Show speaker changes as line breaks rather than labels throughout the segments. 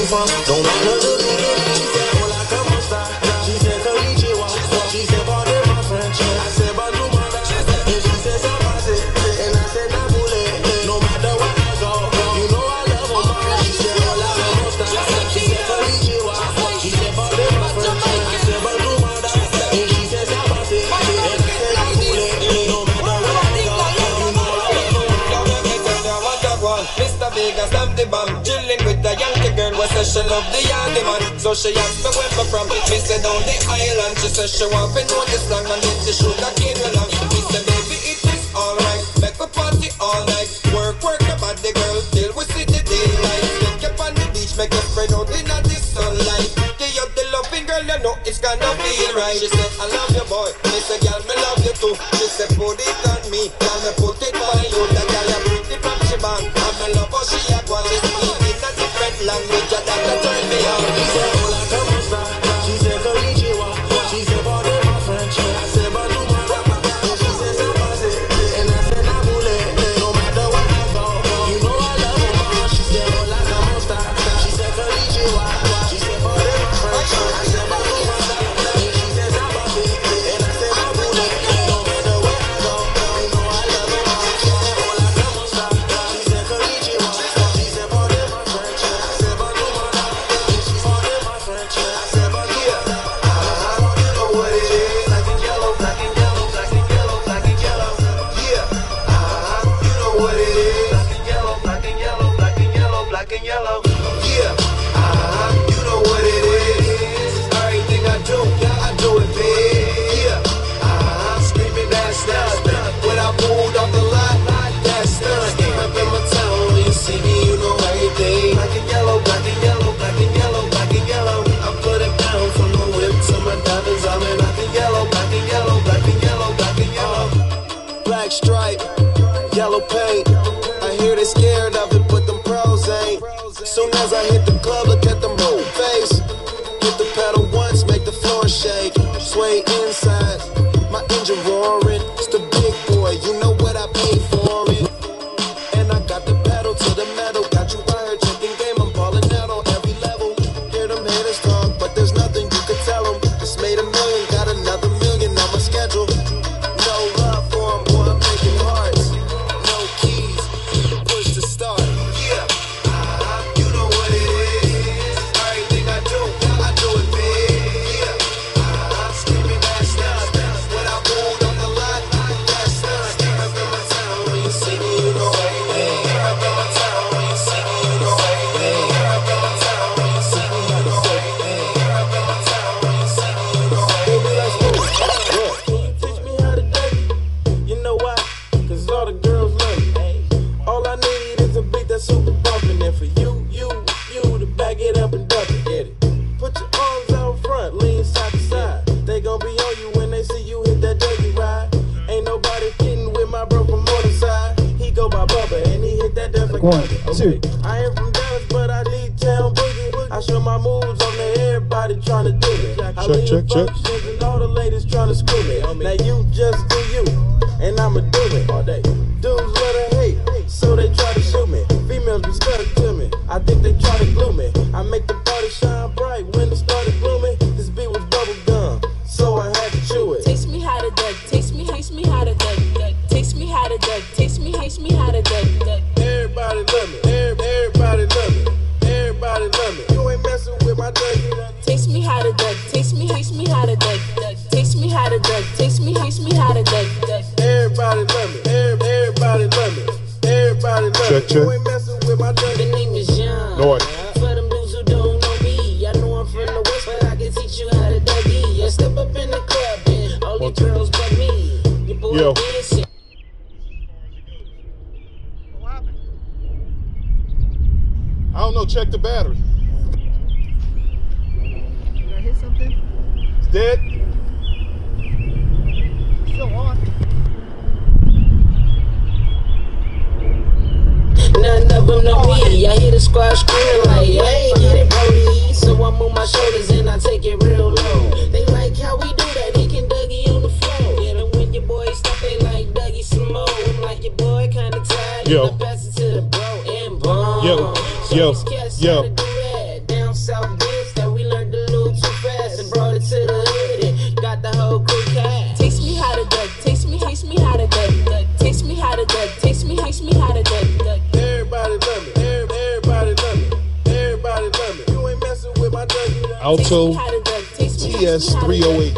from? Don't matter the beginning. She said, hola, como esta? She said, konnichiwa. She said, pardon my French. I said, bonjour, mother. And she said, ça passe. And I said, nabule. No matter where I go, you know I love her, mom. She said, hola, como esta? She said, konnichiwa. She said, pardon my French. I said, bonjour, mother. And she said, ça passe. And I said, nabule. No matter where I go, you know I love her.
Mr. Vegas, I'm the bomb. Chillin' with the Yankee girl, who says she love the Yankee man. So she asked me where I'm from. Me said down the island. She says she want to know the song and if the sugar cane will long. Me said baby it is alright. Make a party all night. Work your body girl till we see the daylight. Take up on the beach, make you spread out in the sunlight. Give you the loving girl, you know it's gonna feel right. She said I love you boy. Me said girl me love you too. She said put it on me, girl me put it on you. That girl you pretty from she bang. I'm in love how she a go. She speak in a different language that turn me on.
She said hola, como esta? She said konnichiwa. She said pardon my French. I said bonjour, mother. And she said ça passe. And I said nabule. No matter where I go, you know I love her, mom. She said hola, como esta? She said konnichiwa. She said pardon my French. I said bonjour, mother. And she said ça passe. And I said nabule. No matter where I go, you know I love her, mom. She said hola, como esta? She said konnichiwa. She said pardon my French. I said bonjour, mother. And she pardon my French. I said bonjour, mother.
You know what it is. Black and yellow, black and yellow, black and yellow, black and yellow. Yeah. You know what it is. Black and yellow, black and yellow, black and yellow, black and yellow. Yeah. You know what it is. Everything I do, I do it big. Yeah. Screaming that's done. When I pulled off the lot, that's done. Came up in my town, you see me, you know everything. Black and yellow, black and yellow, black and yellow, black and yellow. I put it down from the whip to my diamonds. I'm in black and yellow, black and yellow, black and yellow, black and yellow. Black stripe, yellow paint. I hear they scared of it, but them pros ain't. Soon as I hit the club, look at them whole face. Hit the pedal once, make the floor shake. Sway inside, my engine roaring. It's the big boy, you know what I paid for it. And I got the pedal to the metal. Got you wired, checking game, I'm balling out on every level. Hear them haters talk, but there's nothing you could tell them. Just made $1 million, got another million on my schedule. No love for 'em, boy, I'm making hearts. No keys, push to start. Yeah, you know what it is. Everything I do it big. Yeah, screaming that's done. When I pulled on the lot, that's done. Came up in my town, when you see me, you know everything. Came up in my town, when you see me, you know everything. Came up in my town, when you see me, you know everything. Came up in my town, when you see me, you know everything. Baby, let's go. Can you teach me how to date? You know why? 'Cause all the girls love me. All I need is a beat that's super bumpin'. And for you to back it up and dump it. Get it? Put your arms out front, lean side to side. They gon' be on you when they see you hit that dirty ride. Ain't nobody kidding with my bro from Morningside. He go by Bubba and he hit that dance like okay. I ain't from Dallas, but I lead town boogie. I show my moves on there, everybody tryna do it. I check. And all the ladies tryna screw me. Now you just do you, and I'ma do it all day. Dudes let her hate, so they try to shoot me. Females be stuck to me, I think they try to glue me. I make the party shine bright when it started glooming. This beat was bubble gum, so I had to chew it.
Taste me how to duck, taste me how to duck, taste me how to duck, taste me how to duck.
Everybody love me, everybody love me, everybody love me. You ain't messing with my duck.
Taste me how to duck, taste me how to duck, taste me how to duck, taste me how to duck.
Everybody love me, everybody love me, everybody love me. You ain't messing with my duck.
The name is John.
Lord.
For them dudes who don't know me, I know I'm from the West, but I can teach you how to dougie. I step up in the club and all the girls but me. Your boy dancing.
I don't know, check the battery.
Did I hit something?
It's dead.
Still on.
None of them know me. I hear the squad screaming like, hey, get it, Brody. So I move my shoulders and I take it real low. They like how we do that, they can Dougie on the floor. Yeah, and when your boy stop, they like Dougie some more. I'm like, your boy kinda tired,
yo.
Pass it to the bro and bomb.
Yo.
So these cats gotta do that. Down
Everybody love me. Everybody love me. Everybody love me. You ain't messing with my Dougie.
Alto TS 308.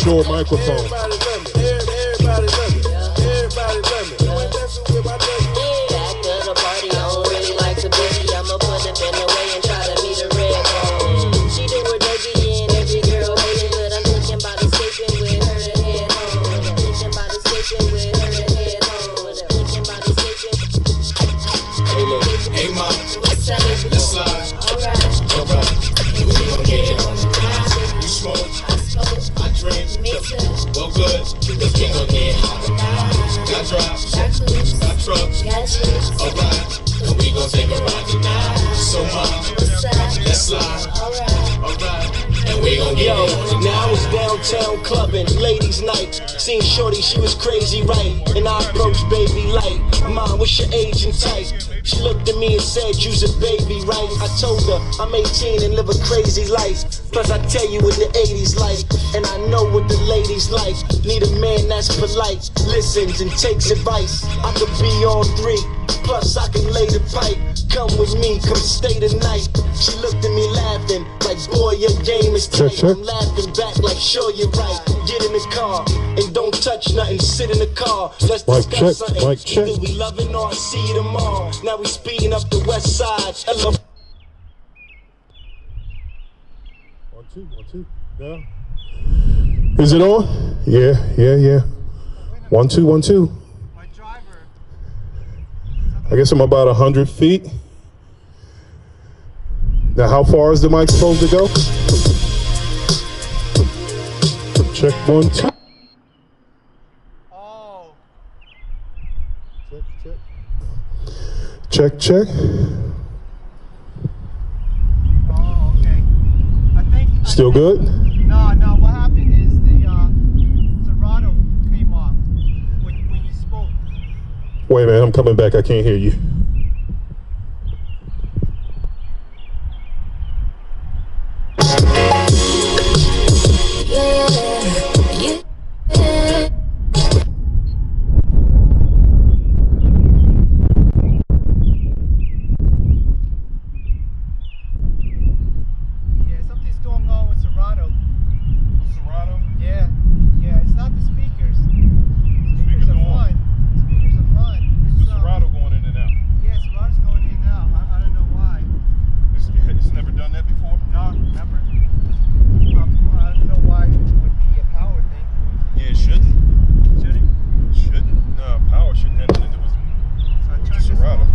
Short microphone.
Everybody love me. Everybody love me. Everybody love me. You ain't messing with my Dougie.
Back to the party, I don't really like to boogie. I'ma put it in the way and try to meet a red bone. She do her Dougie and every girl hate it, but I'm thinking about escaping with her to head home. Thinking about escaping with her to head home. Thinking about escaping.
Hey, look. Hey, mom.
Let's
slide.
Alright.
We gon' get it. You smoke. I drink. Well, good. Cause we gon' get hot. Got drops. Got trucks. Alright. And we gon' take a ride tonight. So, mom. Let's slide. Alright. And we gon' get it.
Now I was downtown clubbing, ladies' night. Seen shorty, she was crazy, right? And I approached baby light. Mom, what's your age and type? She looked at me and said, you's a baby, right? I told her, I'm 18 and live a crazy life. Plus I tell you what the 80s like, and I know what the ladies like. Need a man that's polite, listens and takes advice. I could be on 3, plus I can lay the pipe. Come with me, come stay the night. She looked at me laughing, like boy your game is tight.
Check.
I'm laughing back like sure you're right. Get in the car and don't touch nothing, sit in the car. Let's
Mic
discuss
check,
something.
mic check.
Either we loving or I see you tomorrow. Now we speeding up the west side. Hello.
1 2 1 2. Yeah. Is it on? Yeah. 1 2 1 2.
My driver.
I guess I'm about 100 feet. Now, how far is the mic supposed to go? Check 1 2.
Oh.
Check.
Oh, okay. I think.
Still good?
No. What happened is the Serato came off when you spoke.
Wait a minute, I'm coming back. I can't hear you.
Yeah, something's going on with Serato.
Serato?
Yeah, it's not the speakers. Speakers are fine. Speakers are fine. It's,
Serato going in and out.
yeah, Serato's going in now. I don't know why.
It's never done that before?
No, never. I don't know why it would be a power thing.
Yeah, it shouldn't.
Should it?
Shouldn't. No, power shouldn't have nothing to do with
So I turned this
Serato.
off.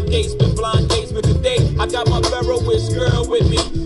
Dates, been blind dates, but today I got my Ferroist girl with me.